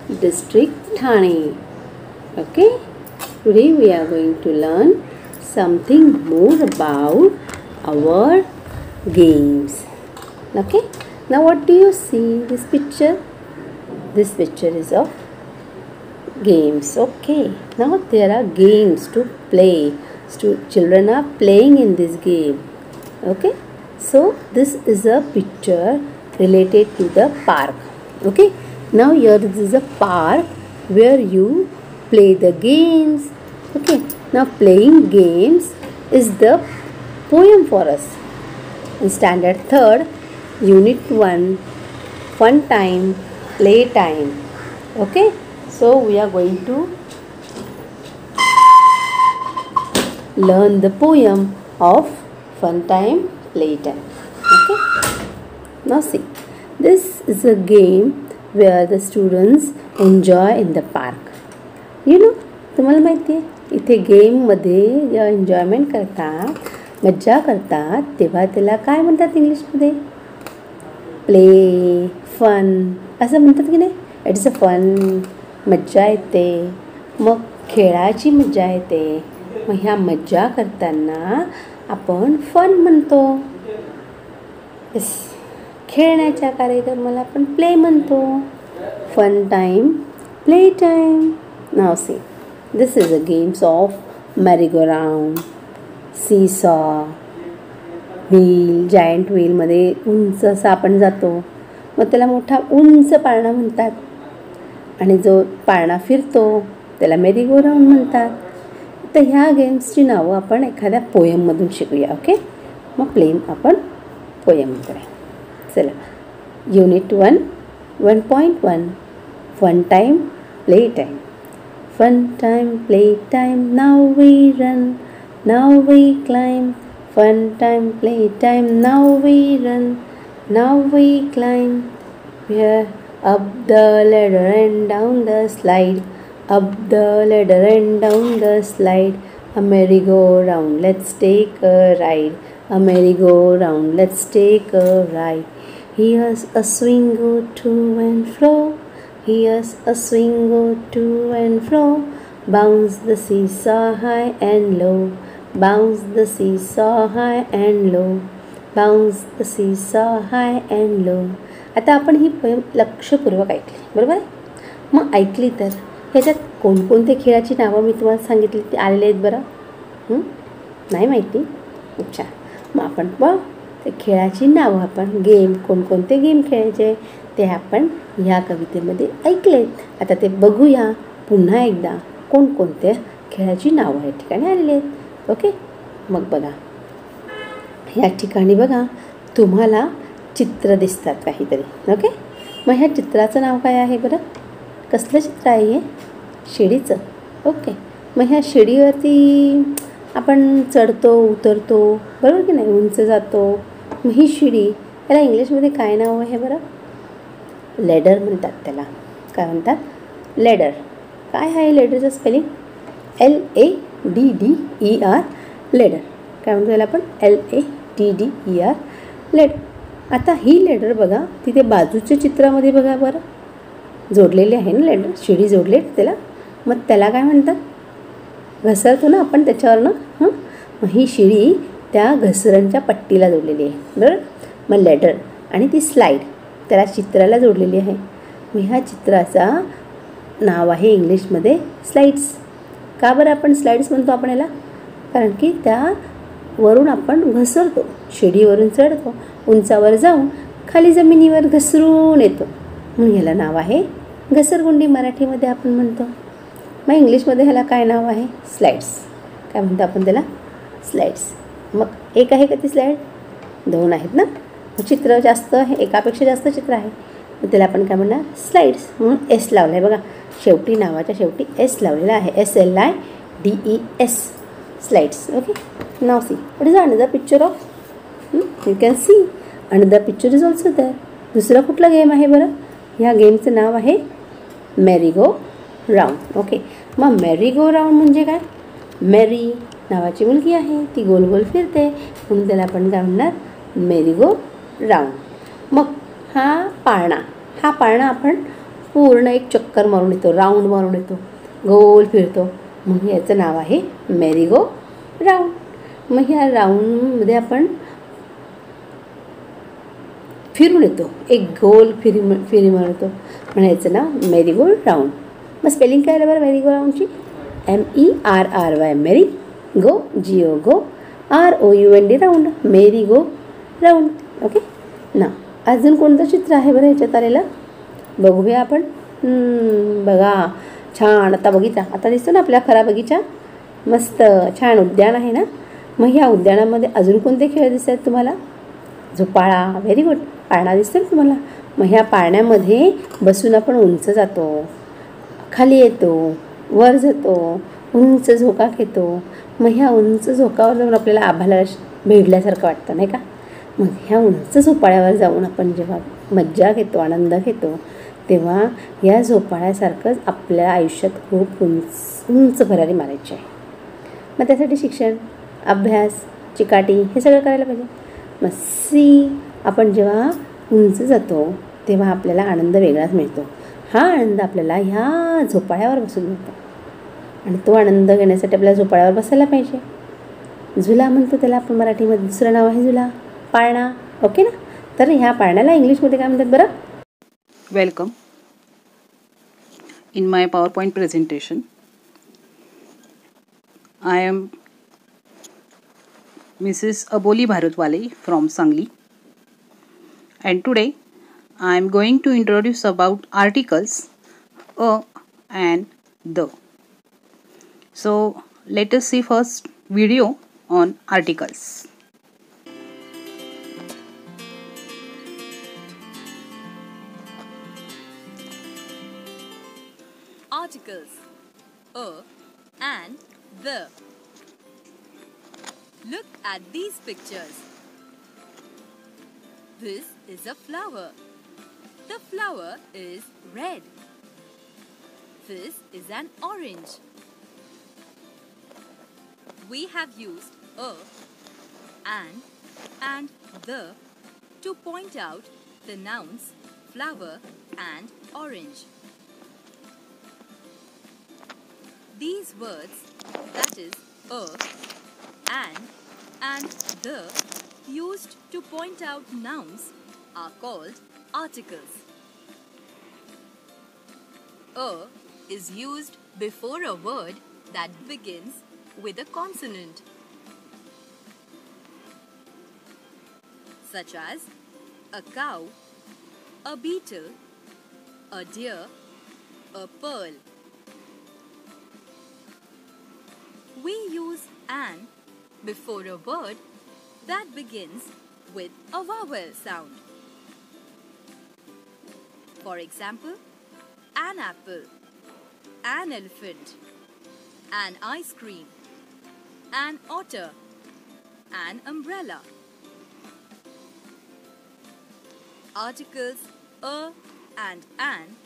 district Thane. Okay, today we are going to learn something more about our games. Okay, now what do you see this picture? This picture is of games. Okay, now there are games to play. Children are playing in this game. Okay, so this is a picture related to the park. Okay, now here this is a park where you play the games. Okay, now playing games is the poem for us in standard 3rd, unit 1, fun time, play time. Okay, so we are going to learn the poem of fun time, play time. Okay, now see, this is a game where the students enjoy in the park. You know, तुम्हाला माहिती आहे इथे गेममध्ये जेव्हा enjoyment करतात, मज्जा करतात, तेव्हा त्याला काय म्हणतात इंग्लिशमध्ये? प्ले, फन असं म्हणतात की नाही? It's a fun. मज्जा येते, मग खेळाची मज्जा येते. मग ह्या मज्जा करताना आपण फन म्हणतो. येस, खेळण्याच्या कार्यक्रमाला आपण प्ले म्हणतो. Fun time, play time. नाव see, this is a games of merry go round, seesaw, wheel. Giant व्हीलमध्ये उंच असा आपण जातो, मग त्याला मोठा उंच पाळणा म्हणतात. आणि जो पाळणा फिरतो त्याला मेरी-गो-राऊंड म्हणतात. तर ह्या गेम्सची नावं आपण एखाद्या पोयममधून शिकूया. ओके, मग प्ले आपण पोयम करूया. चला, unit 1, 1.1, fun time, play time. Fun time, play time, now we run, now we climb. Fun time, play time, now we run, now we climb. We're up the ladder and down the slide, up the ladder and down the slide. A merry-go-round, let's take a ride. A merry-go-round, let's take a ride. Here's a swing, go to and fro. Here's a swing, go to and fro. Bounce the seesaw high and low. Bounce the seesaw high and low. Bounce the seesaw high and low. आता आपण ही poem लक्षपूर्वक ऐकली, बरोबर आहे? मग ऐकली तर ह्याच्यात कोणकोणते खेळाची नावं मी तुम्हाला सांगितली ती आलेले आहेत बरं? नाही माहिती? अच्छा, मग आपण बघ ते खेळाची नावं, आपण गेम कोणकोणते गेम खेळायचे ते आपण ह्या कवितेमध्ये ऐकलेत. आता ते बघूया पुन्हा एकदा कोणकोणत्या खेळाची नावं या ठिकाणी आलेली आहेत. ओके, मग बघा ह्या ठिकाणी बघा तुम्हाला चित्र दिसतात काहीतरी. ओके, मग ह्या चित्राचं नाव काय आहे बरं? कसलं चित्र आहे हे? शिडीचं. ओके, मग ह्या शिडीवरती आपण चढतो उतरतो, बरोबर की नाही? उंच जातो. मग ही शिडी याला इंग्लिशमध्ये काय नाव आहे बरं? लेडर म्हणतात त्याला. काय म्हणतात? लेडर. काय आहे लेडरचं स्पेलिंग? LADDER, ladder. काय म्हणतो त्याला आपण? LADDER, ladder. आता ही लेडर बघा तिथे बाजूच्या चित्रामध्ये बघा बरं, जोडलेले आहे ना लेडर, शिडी जोडले त्याला. मग त्याला काय म्हणतात? घसरतो ना आपण त्याच्यावरनं. मग ही शिडी त्या घसरणच्या पट्टीला जोडलेली आहे, बरोबर? मग लेडर. आणि ती स्लाईड त्याला चित्राला जोडलेली आहे. मग ह्या चित्राचा नाव आहे इंग्लिशमध्ये स्लाईड्स. का बरं आपण स्लाईड्स म्हणतो आपण याला? कारण की त्यावरून आपण घसरतो, शिडीवरून चढतो, उंचावर जाऊन खाली जमिनीवर घसरून येतो, म्हणून ह्याला नाव आहे घसरगुंडी. मराठीमध्ये आपण म्हणतो. मग इंग्लिशमध्ये ह्याला काय नाव आहे? स्लाईड्स. काय म्हणतो आपण त्याला? स्लाईड्स. मग एक आहे का ती स्लाईड? 2 आहेत ना. चित्र जास्त आहे, एकापेक्षा जास्त चित्र आहे, मग त्याला आपण काय म्हणणार? स्लाईड्स. म्हणून एस लावलं आहे बघा, शेवटी नावाच्या शेवटी एस लावलेला आहे. SLIDES, slides. ओके, नाव see, what is another picture of? You can see another picture is also there. दुसरा कुठला गेम आहे बरं? ह्या गेमचं नाव आहे मेरी-गो-राऊंड. ओके, मग मेरी-गो-राऊंड म्हणजे काय? मेरी नावाची मुलगी आहे, ती गोल गोल फिरते, म्हणून त्याला आपण काय म्हणणार? मेरी-गो-राऊंड. मग हा पाळणा आपण पूर्ण एक चक्कर मारून येतो, राऊंड मारून येतो, गोल फिरतो. मग याचं नाव आहे मेरी गो राऊंड. मग ह्या राऊंडमध्ये आपण फिरून येतो, एक गोल फिरी मारतो, म्हणून याचं नाव मेरी गो राऊंड. मग स्पेलिंग काय आलं बरं मेरी गो राऊंडची? MERRY मेरी गो, GO गो, ROUND राऊंड, मेरी गो राऊंड. ओके ना. अजून कोणतं चित्र आहे बरं ह्याच्यात आलेलं? बघूया आपण. बघा छान. आता बगीचा आता दिसतो ना आपल्या खरा बगीचा, मस्त छान उद्यान आहे ना. मग ह्या उद्यानामध्ये अजून कोणते खेळ दिसत आहेत तुम्हाला? झोपाळा, व्हेरी गुड. पाळणा दिसतो ना तुम्हाला. मग ह्या पाळण्यामध्ये बसून आपण उंच जातो, खाली येतो, वर जातो, उंच झोका घेतो. मग ह्या उंच झोकावर जाऊन आपल्याला आभाळाला भिडल्यासारखं वाटतं नाही का? मग ह्या उंच झोपाळ्यावर जाऊन आपण जेव्हा मज्जा घेतो, आनंद घेतो, तेव्हा या झोपाळ्यासारखंच आपल्या आयुष्यात खूप उंच भरारी मारायची आहे. मग त्यासाठी शिक्षण, अभ्यास, चिकाटी हे सगळं करायला पाहिजे. मग आपण जेव्हा उंच जातो तेव्हा आपल्याला आनंद वेगळाच मिळतो. हा आनंद आपल्याला ह्या झोपाळ्यावर बसून मिळतो आणि तो आनंद घेण्यासाठी आपल्याला झोपाळ्यावर बसायला पाहिजे. झुला म्हणतो त्याला आपण मराठीमध्ये, दुसरं नाव आहे झुला, पाळणा. ओके ना. तर ह्या पाळण्याला इंग्लिशमध्ये काय म्हणतात बरं? Welcome. In my PowerPoint presentation, I am Mrs. Aboli Bharatwale from Sangli, and today I am going to introduce about articles a and the. So let us see first video on articles. Articles a and the. Look at these pictures. This is a flower. The flower is red. This is an orange. We have used a and the to point out the nouns flower and orange. These words, that is a and the, used to point out nouns are called articles. A is used before a word that begins with a consonant, such as a cow, a beetle, a deer, a pearl. We use an before a word that begins with a vowel sound. For example, an apple, an elephant, an ice cream, an otter, an umbrella. Articles a and an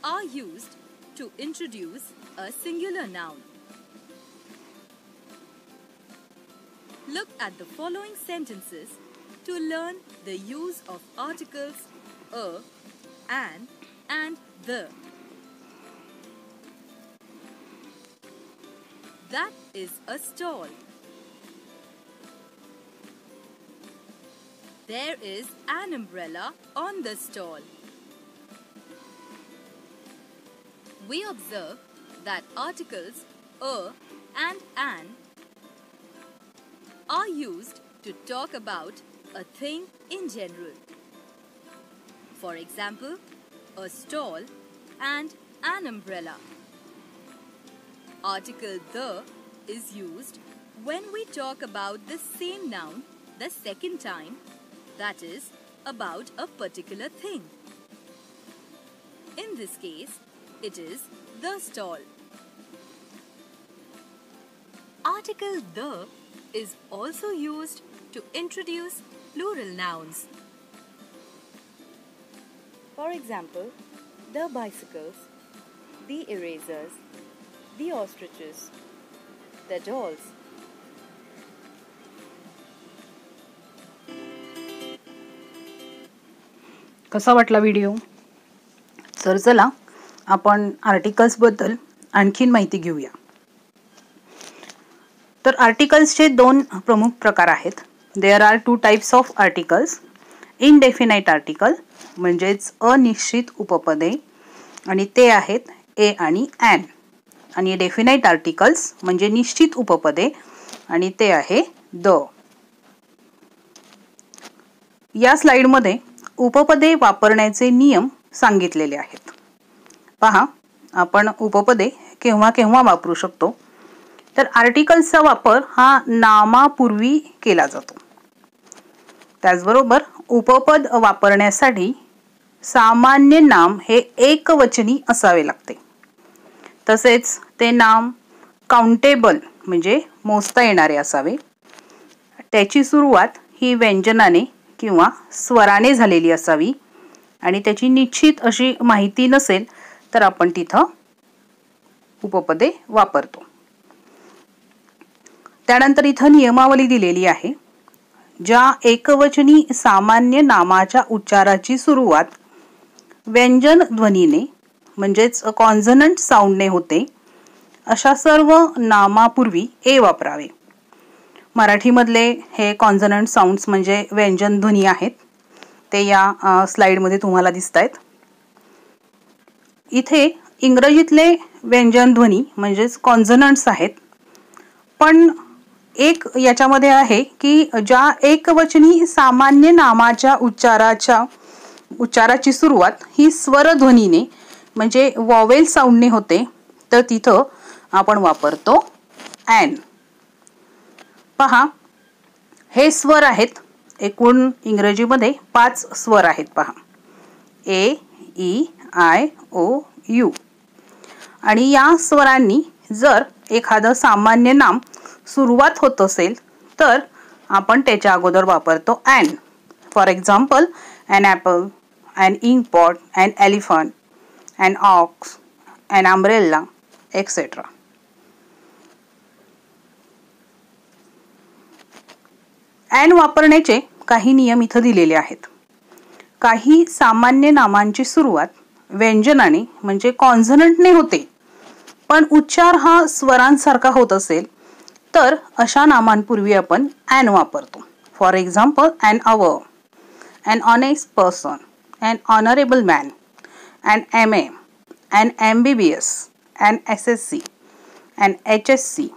are used to introduce a singular noun. Look at the following sentences to learn the use of articles a, and the. That is a stall. There is an umbrella on the stall. We observe that articles a and an are used to talk about a thing in general. For example, a stall and an umbrella. Article the is used when we talk about the same noun the second time, that is, about a particular thing. In this case, it is the stall. Article the is also used to introduce plural nouns. For example, the bicycles, the erasers, the ostriches, the dolls. कसा वाटला video? तर चला आपण आर्टिकल्सबद्दल आणखीन माहिती घेऊया. तर आर्टिकल्सचे दोन प्रमुख प्रकार आहेत. There are two types of articles. Indefinite article म्हणजेच अनिश्चित उपपदे आणि ते आहेत ए आणि ॲन. आणि डेफिनाइट आर्टिकल्स म्हणजे निश्चित उपपदे आणि ते आहे द. या स्लाइडमध्ये उपपदे वापरण्याचे नियम सांगितलेले आहेत. पहा, आपण उपपदे केव्हा केव्हा वापरू शकतो. तर आर्टिकल्सचा वापर हा नामापूर्वी केला जातो. त्याचबरोबर उपपद वापरण्यासाठी सामान्य नाम हे एकवचनी असावे लागते. तसेच ते नाम काउंटेबल म्हणजे मोजता येणारे असावे. त्याची सुरुवात ही व्यंजनाने किंवा स्वराने झालेली असावी आणि त्याची निश्चित अशी माहिती नसेल तर आपण तिथं उपपदे वापरतो. त्यानंतर इथं नियमावली दिलेली आहे. ज्या एकवचनी सामान्य नामाच्या उच्चाराची सुरुवात व्यंजन ध्वनीने म्हणजेच कॉन्सोनंट साऊंडने होते अशा सर्व नामापूर्वी ए वापरावे. मराठीमधले हे कॉन्सोनंट साऊंड्स म्हणजे व्यंजन ध्वनी आहेत. ते या स्लाइडमध्ये तुम्हाला दिसत आहेत. इथे इंग्रजीतले व्यंजन ध्वनी म्हणजेच कॉन्सोनंट्स आहेत. पण एक याच्यामध्ये आहे की ज्या एकवचनी सामान्य नामाच्या उच्चाराची सुरुवात ही स्वरध्वनीने म्हणजे वॉवेल साऊंडने होते तर तिथं आपण वापरतो ॲन. पहा, हे स्वर आहेत. एकूण इंग्रजीमध्ये 5 स्वर आहेत. पहा, ए, ई, आय, ओ, यू. आणि या स्वरांनी जर एखादं सामान्य नाम सुरुवात होत असेल तर आपण त्याच्या अगोदर वापरतो an. For example, an apple, an ink pot, an elephant, an ox, an umbrella, etcetera. An वापरण्याचे काही नियम इथं दिलेले आहेत. काही सामान्य नामांची सुरुवात व्यंजनाने म्हणजे कॉन्सोनंटने होते पण उच्चार हा स्वरांसारखा होत असेल तर अशा नामांपूर्वी आपण ॲन वापरतो. For example, an hour, an honest person, an honourable man, an MA, an MBBS, an SSC, an HSC,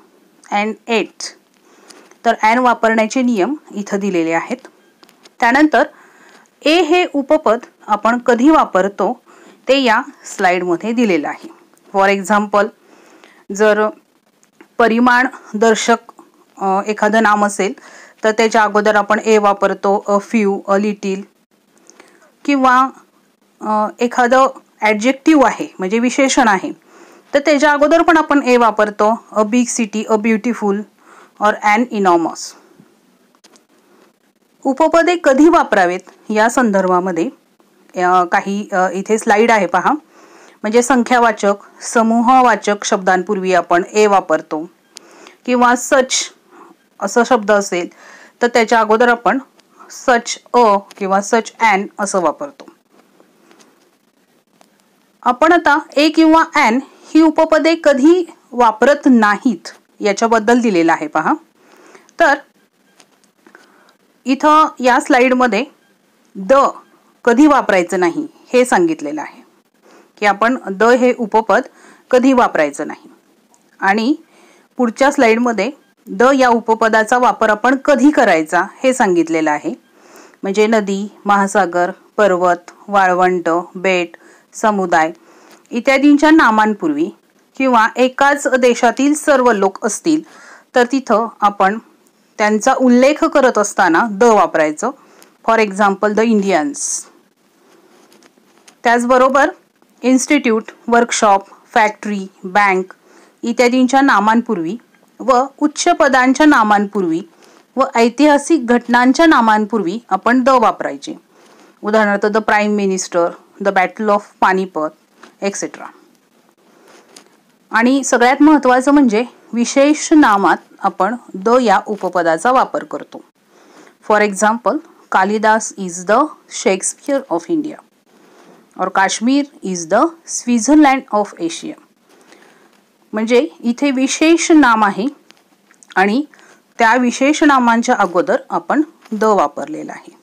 an 8. तर ॲन वापरण्याचे नियम इथं दिलेले आहेत. त्यानंतर ए हे उपपद आपण कधी वापरतो ते या स्लाइडमध्ये दिलेलं आहे. फॉर एक्झाम्पल, जर परिमाण दर्शक एखादं नाम असेल तर त्याच्या अगोदर आपण ए वापरतो. A few, a little. किंवा एखादं ॲडजेक्टिव्ह आहे म्हणजे विशेषण आहे तर त्याच्या अगोदर पण आपण ए वापरतो. A big city, a beautiful और ॲन इनॉमस. उपपदे कधी वापरावेत या संदर्भामध्ये काही इथे स्लाइड आहे. पहा, म्हणजे संख्यावाचक, समूहवाचक शब्दांपूर्वी आपण ए वापरतो. किंवा सच असं शब्द असेल तर त्याच्या अगोदर आपण सच अ किंवा सच ॲन असं वापरतो. आपण आता ए किंवा ॲन ही उपपदे कधी वापरत नाहीत याच्याबद्दल दिलेलं आहे. पहा, तर इथं या स्लाइडमध्ये द कधी वापरायचं नाही हे सांगितलेलं आहे की आपण द हे उपपद कधी वापरायचं नाही. आणि पुढच्या स्लाइडमध्ये द या उपपदाचा वापर आपण कधी करायचा हे सांगितलेलं आहे. म्हणजे नदी, महासागर, पर्वत, वाळवंट, बेट, समुदाय इत्यादींच्या नामांपूर्वी किंवा एकाच देशातील सर्व लोक असतील तर तिथं आपण त्यांचा उल्लेख करत असताना द वापरायचं. For example, the Indians. त्याचबरोबर इन्स्टिट्यूट, वर्कशॉप, फॅक्टरी, बँक इत्यादींच्या नामांपूर्वी व उच्च पदांच्या नामांपूर्वी व ऐतिहासिक घटनांच्या नामांपूर्वी आपण द वापरायचे. उदाहरणार्थ, the prime minister, the battle of Panipat, etcetera. आणि सगळ्यात महत्त्वाचं म्हणजे विशेष नामात आपण द या उपपदाचा वापर करतो. For example, Kalidas is the Shakespeare of India. और Kashmir is the Switzerland of Asia. म्हणजे इथे विशेष नाम आहे आणि त्या विशेष नामांच्या अगोदर आपण द वापरलेला आहे.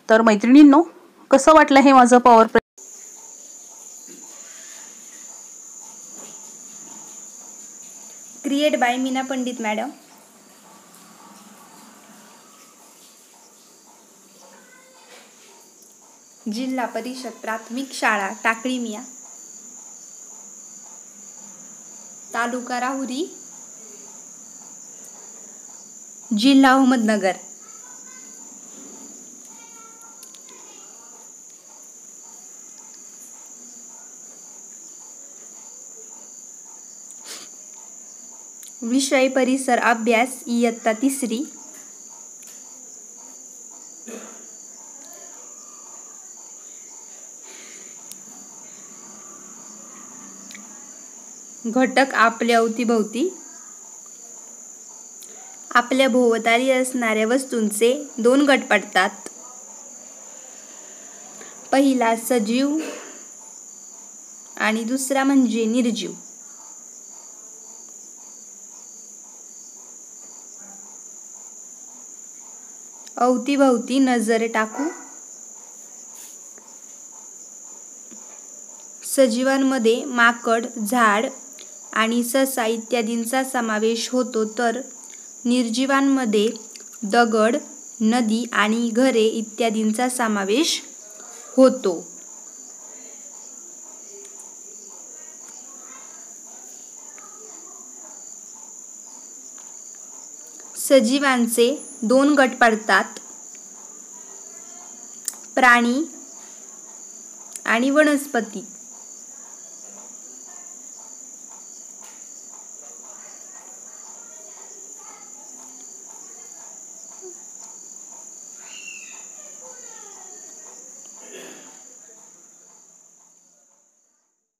तर मैत्रिणींनो, कसं वाटलं हे माझं power create bye Meena Pandit madam. जिल्हा परिषद प्राथमिक शाळा टाकळी मिया, तालुका राहुरी, जिल्हा अहमदनगर. विषय परिसर अभ्यास इयत्ता 3री. घटक आपल्या अवतीभोवती. आपल्या भोवताली असणाऱ्या वस्तूंचे 2 गट पडतात. पहिला सजीव आणि दुसरा म्हणजे निर्जीव. अवतीभोवती नजर टाकू. सजीवांमध्ये माकड, झाड आणि ससा इत्यादींचा समावेश होतो, तर निर्जीवांमध्ये दगड, नदी आणि घरे इत्यादींचा समावेश होतो. सजीवांचे 2 गट पडतात. प्राणी आणि वनस्पती.